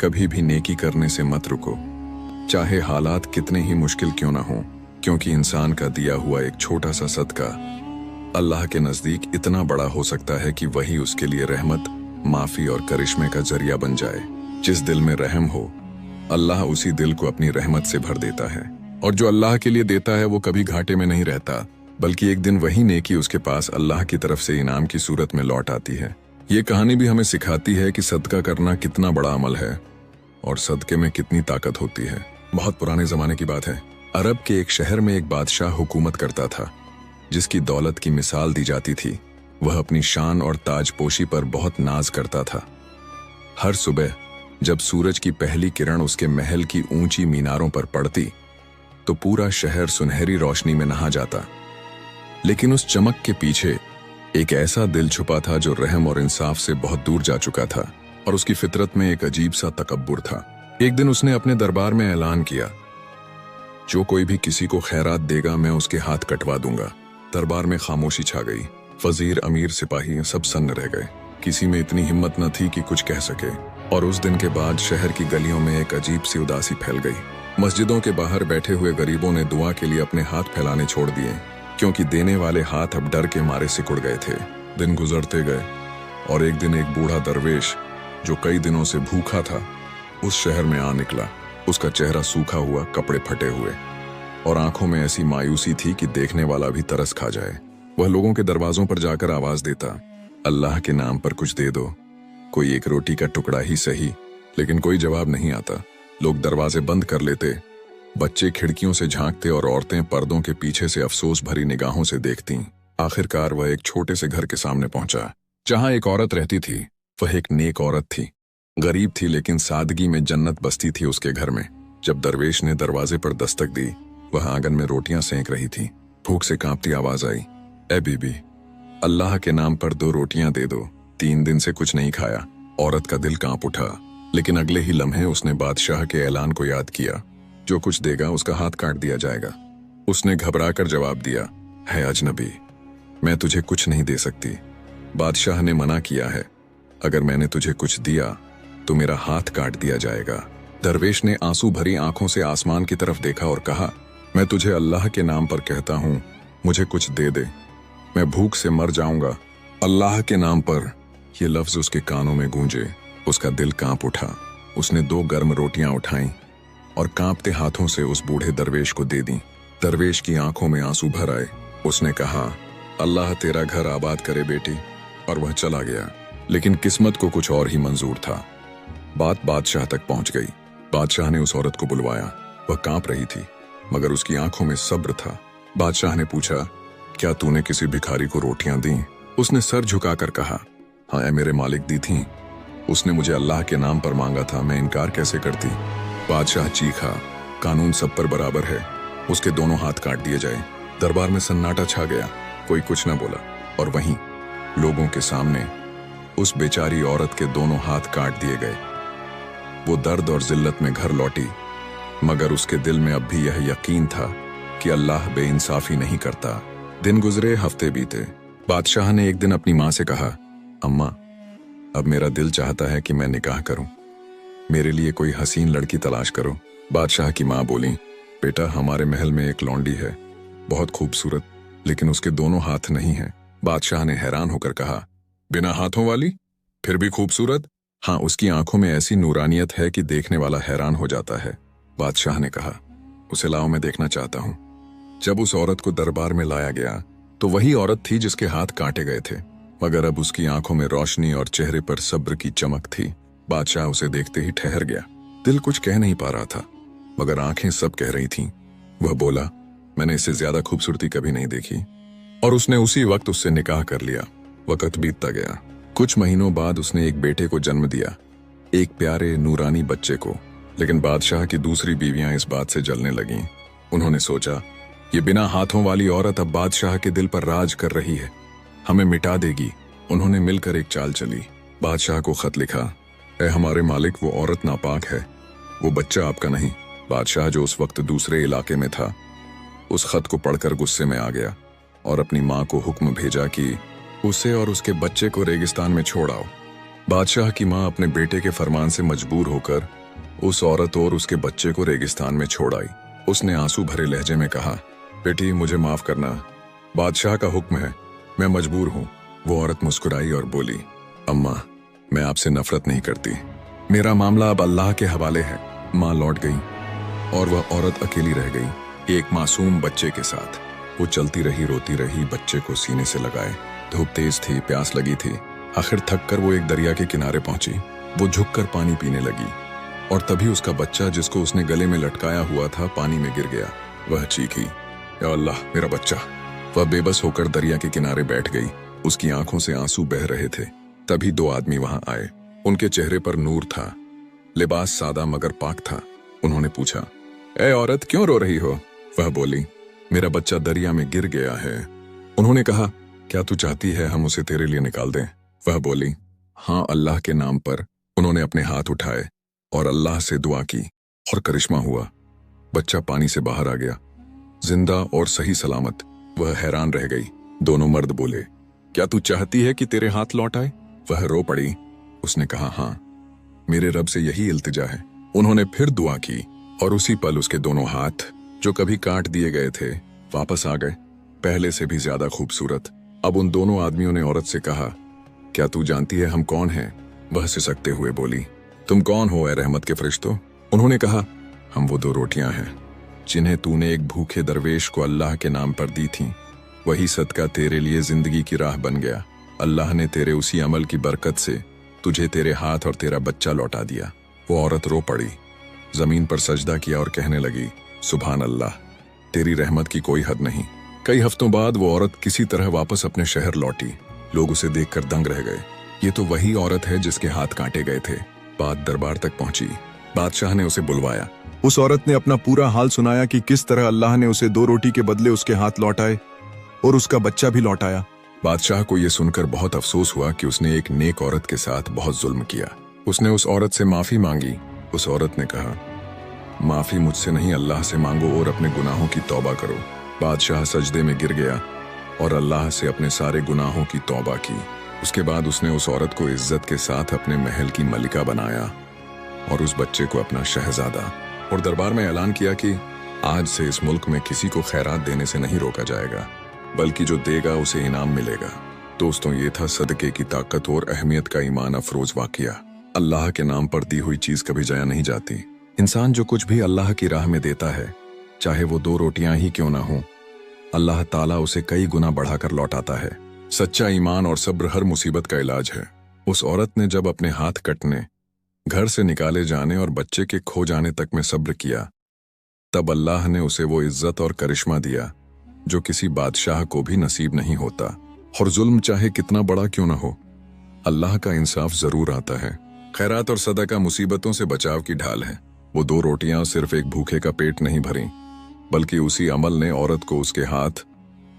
कभी भी नेकी करने से मत रुको, चाहे हालात कितने ही मुश्किल क्यों ना हो, क्योंकि इंसान का दिया हुआ एक छोटा सा सदका अल्लाह के नज़दीक इतना बड़ा हो सकता है कि वही उसके लिए रहमत, माफ़ी और करिश्मे का जरिया बन जाए। जिस दिल में रहम हो, अल्लाह उसी दिल को अपनी रहमत से भर देता है, और जो अल्लाह के लिए देता है वो कभी घाटे में नहीं रहता, बल्कि एक दिन वही नेकी उसके पास अल्लाह की तरफ से इनाम की सूरत में लौट आती है। ये कहानी भी हमें सिखाती है कि सदका करना कितना बड़ा अमल है और सदके में कितनी ताकत होती है। बहुत पुराने जमाने की बात है। अरब के एक शहर में एक बादशाह हुकूमत करता था, जिसकी दौलत की मिसाल दी जाती थी। वह अपनी शान और ताजपोशी पर बहुत नाज करता था। हर सुबह जब सूरज की पहली किरण उसके महल की ऊंची मीनारों पर पड़ती तो पूरा शहर सुनहरी रोशनी में नहा जाता। लेकिन उस चमक के पीछे एक ऐसा दिल छुपा था जो रहम और इंसाफ से बहुत दूर जा चुका था, और उसकी फितरत में एक अजीब सा तकब्बुर था। एक दिन उसने अपने दरबार में ऐलान किया, जो कोई भी किसी को खैरात देगा मैं उसके हाथ कटवा दूंगा। दरबार में खामोशी छा गई। वजीर, अमीर, सिपाही सब सन्न रह गए। किसी में इतनी हिम्मत न थी कि कुछ कह सके। और उस दिन के बाद शहर की गलियों में एक अजीब सी उदासी फैल गई। मस्जिदों के बाहर बैठे हुए गरीबों ने दुआ के लिए अपने हाथ फैलाने छोड़ दिए, क्योंकि देने वाले हाथ अब डर के मारे सिकुड़ गए थे। दिन गुजरते गए और एक दिन एक बूढ़ा दरवेश जो कई दिनों से भूखा था उस शहर में आ निकला। उसका चेहरा सूखा हुआ, कपड़े फटे हुए और आंखों में ऐसी मायूसी थी कि देखने वाला भी तरस खा जाए। वह लोगों के दरवाजों पर जाकर आवाज देता, अल्लाह के नाम पर कुछ दे दो, कोई एक रोटी का टुकड़ा ही सही। लेकिन कोई जवाब नहीं आता। लोग दरवाजे बंद कर लेते, बच्चे खिड़कियों से झांकते और औरतें पर्दों के पीछे से अफसोस भरी निगाहों से देखती। आखिरकार वह एक छोटे से घर के सामने पहुंचा, जहां एक औरत रहती थी। वह एक नेक औरत थी, गरीब थी, लेकिन सादगी में जन्नत बसती थी उसके घर में। जब दरवेश ने दरवाजे पर दस्तक दी, वह आंगन में रोटियां सेंक रही थी। भूख से कांपती आवाज आई, ए बीबी, अल्लाह के नाम पर 2 रोटियां दे दो, 3 दिन से कुछ नहीं खाया। औरत का दिल कांप उठा, लेकिन अगले ही लम्हे उसने बादशाह के ऐलान को याद किया, जो कुछ देगा उसका हाथ काट दिया जाएगा। उसने घबराकर जवाब दिया, है अजनबी, मैं तुझे कुछ नहीं दे सकती। बादशाह ने मना किया है, अगर मैंने तुझे कुछ दिया तो मेरा हाथ काट दिया जाएगा। दरवेश ने आंसू भरी आंखों से आसमान की तरफ देखा और कहा, मैं तुझे अल्लाह के नाम पर कहता हूं, मुझे कुछ दे दे, मैं भूख से मर जाऊंगा। अल्लाह के नाम पर ये लफ्ज उसके कानों में गूंजे। उसका दिल कांप उठा। उसने 2 गर्म रोटियां उठाईं और कांपते हाथों से उस बूढ़े दरवेश को दे दी। दरवेश की आंखों में आंसू भर आए। उसने कहा, अल्लाह तेरा घर आबाद करे बेटी, और वह चला गया। लेकिन किस्मत को कुछ और ही मंजूर था। बात बादशाह तक पहुंच गई। बादशाह ने उस औरत को बुलवाया। वह कांप रही थी, मगर उसकी आंखों में सब्र था। बादशाह ने पूछा, क्या तूने किसी भिखारी को रोटियां दी? उसने सर झुकाकर कहा, हाँ ए मेरे मालिक, दी थी। उसने मुझे अल्लाह के नाम पर मांगा था, मैं इनकार कैसे करती। बादशाह चीखा, कानून सब पर बराबर है, उसके दोनों हाथ काट दिए जाए। दरबार में सन्नाटा छा गया, कोई कुछ न बोला। और वहीं लोगों के सामने उस बेचारी औरत के दोनों हाथ काट दिए गए। वो दर्द और जिल्लत में घर लौटी, मगर उसके दिल में अब भी यह यकीन था कि अल्लाह बेइंसाफी नहीं करता। दिन गुजरे, हफ्ते बीते। बादशाह ने एक दिन अपनी माँ से कहा, अम्मा, अब मेरा दिल चाहता है कि मैं निकाह करूं, मेरे लिए कोई हसीन लड़की तलाश करो। बादशाह की माँ बोली, बेटा, हमारे महल में एक लौंडी है, बहुत खूबसूरत, लेकिन उसके दोनों हाथ नहीं हैं। बादशाह ने हैरान होकर कहा, बिना हाथों वाली, फिर भी खूबसूरत? हाँ, उसकी आंखों में ऐसी नूरानियत है कि देखने वाला हैरान हो जाता है। बादशाह ने कहा, उसे लाओ, मैं देखना चाहता हूं। जब उस औरत को दरबार में लाया गया तो वही औरत थी जिसके हाथ काटे गए थे, मगर अब उसकी आंखों में रोशनी और चेहरे पर सब्र की चमक थी। बादशाह उसे देखते ही ठहर गया। दिल कुछ कह नहीं पा रहा था, मगर आंखें सब कह रही थीं। वह बोला, मैंने इससे ज्यादा खूबसूरती कभी नहीं देखी, और उसने उसी वक्त उससे निकाह कर लिया। वक्त बीतता गया। कुछ महीनों बाद उसने एक बेटे को जन्म दिया, एक प्यारे नूरानी बच्चे को। लेकिन बादशाह की दूसरी बीवियां इस बात से जलने लगीं। उन्होंने सोचा, ये बिना हाथों वाली औरत अब बादशाह के दिल पर राज कर रही है, हमें मिटा देगी। उन्होंने मिलकर एक चाल चली। बादशाह को खत लिखा, ऐ हमारे मालिक, वो औरत नापाक है, वो बच्चा आपका नहीं। बादशाह, जो उस वक्त दूसरे इलाके में था, उस खत को पढ़कर गुस्से में आ गया और अपनी माँ को हुक्म भेजा कि उसे और उसके बच्चे को रेगिस्तान में छोड़ आओ। बादशाह की माँ अपने बेटे के फरमान से मजबूर होकर उस औरत और उसके बच्चे को रेगिस्तान में छोड़ आई। उसने आंसू भरे लहजे में कहा, बेटी मुझे माफ करना, बादशाह का हुक्म है, मैं मजबूर हूँ। वो औरत मुस्कुराई और बोली, अम्मा मैं आपसे नफरत नहीं करती, मेरा मामला अब अल्लाह के हवाले है। माँ लौट गई और वह औरत अकेली रह गई एक मासूम बच्चे के साथ। वो चलती रही, रोती रही, बच्चे को सीने से लगाए। धूप तेज थी, प्यास लगी थी। आखिर थक कर वो एक दरिया के किनारे पहुंची। वो झुककर पानी पीने लगी और तभी उसका बच्चा, जिसको उसने गले में लटकाया हुआ था, पानी में गिर गया। वह चीखी, या अल्लाह मेरा बच्चा। वह बेबस होकर दरिया के किनारे बैठ गई। उसकी आंखों से आंसू बह रहे थे। तभी दो आदमी वहां आए। उनके चेहरे पर नूर था, लिबास सादा मगर पाक था। उन्होंने पूछा, ए औरत क्यों रो रही हो? वह बोली, मेरा बच्चा दरिया में गिर गया है। उन्होंने कहा, क्या तू चाहती है हम उसे तेरे लिए निकाल दें? वह बोली, हाँ अल्लाह के नाम पर। उन्होंने अपने हाथ उठाए और अल्लाह से दुआ की और करिश्मा हुआ। बच्चा पानी से बाहर आ गया, जिंदा और सही सलामत। वह हैरान रह गई। दोनों मर्द बोले, क्या तू चाहती है कि तेरे हाथ लौट आए? वह रो पड़ी। उसने कहा, हाँ मेरे रब से यही इल्तिजा है। उन्होंने फिर दुआ की और उसी पल उसके दोनों हाथ, जो कभी काट दिए गए थे, वापस आ गए, पहले से भी ज्यादा खूबसूरत। अब उन दोनों आदमियों ने औरत से कहा, क्या तू जानती है हम कौन हैं? वह सिसकते हुए बोली, तुम कौन हो ए रहमत के फरिश्तों? उन्होंने कहा, हम वो दो रोटियां हैं जिन्हें तूने एक भूखे दरवेश को अल्लाह के नाम पर दी थीं। वही सदका तेरे लिए जिंदगी की राह बन गया। अल्लाह ने तेरे उसी अमल की बरकत से तुझे तेरे हाथ और तेरा बच्चा लौटा दिया। वो औरत रो पड़ी, जमीन पर सजदा किया और कहने लगी, सुभान अल्लाह, तेरी रहमत की कोई हद नहीं। कई हफ्तों बाद वो औरत किसी तरह वापस अपने शहर लौटी। लोग उसे देखकर दंग रह गए। ये तो वही औरत है जिसके हाथ काटे गए थे। बात दरबार तक पहुंची। बादशाह ने उसे बुलवाया। उस औरत ने अपना पूरा हाल सुनाया कि किस तरह अल्लाह ने उसे 2 रोटी के बदले उसके हाथ लौटाए और उसका बच्चा भी लौटाया। बादशाह को यह सुनकर बहुत अफसोस हुआ कि उसने एक नेक औरत के साथ बहुत जुल्म किया। उसने उस औरत से माफी मांगी। उस औरत ने कहा, माफी मुझसे नहीं, अल्लाह से मांगो और अपने गुनाहों की तौबा करो। बादशाह सजदे में गिर गया और अल्लाह से अपने सारे गुनाहों की तौबा की। उसके बाद उसने उस औरत को इज्जत के साथ अपने महल की मलिका बनाया और उस बच्चे को अपना शहजादा, और दरबार में ऐलान किया कि आज से इस मुल्क में किसी को खैरात देने से नहीं रोका जाएगा, बल्कि जो देगा उसे इनाम मिलेगा। दोस्तों, ये था सदके की ताकत और अहमियत का ईमान अफरोज वाकया। अल्लाह के नाम पर दी हुई चीज कभी जाया नहीं जाती। इंसान जो कुछ भी अल्लाह की राह में देता है, चाहे वो 2 रोटियां ही क्यों ना हो, अल्लाह ताला उसे कई गुना बढ़ाकर लौटाता है। सच्चा ईमान और सब्र हर मुसीबत का इलाज है। उस औरत ने जब अपने हाथ कटने, घर से निकाले जाने और बच्चे के खो जाने तक में सब्र किया, तब अल्लाह ने उसे वो इज्जत और करिश्मा दिया जो किसी बादशाह को भी नसीब नहीं होता। और जुल्म चाहे कितना बड़ा क्यों ना हो, अल्लाह का इंसाफ जरूर आता है। खैरात और सदका मुसीबतों से बचाव की ढाल है। वो 2 रोटियां सिर्फ एक भूखे का पेट नहीं भरी, बल्कि उसी अमल ने औरत को उसके हाथ,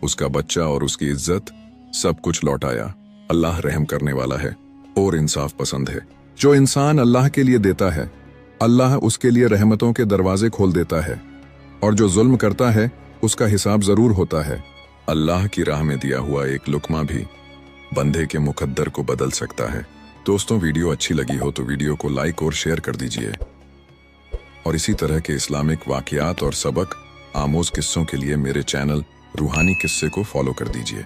उसका बच्चा और उसकी इज्जत सब कुछ लौटाया। अल्लाह रहम करने वाला है और इंसाफ पसंद है। जो इंसान अल्लाह के लिए देता है, अल्लाह उसके लिए रहमतों के दरवाजे खोल देता है, और जो जुल्म करता है उसका हिसाब जरूर होता है। अल्लाह की राह में दिया हुआ एक लुकमा भी बंदे के मुकद्दर को बदल सकता है। दोस्तों, वीडियो अच्छी लगी हो तो वीडियो को लाइक और शेयर कर दीजिए, और इसी तरह के इस्लामिक वाकयात और सबक आमोज किस्सों के लिए मेरे चैनल रूहानी किस्से को फॉलो कर दीजिए।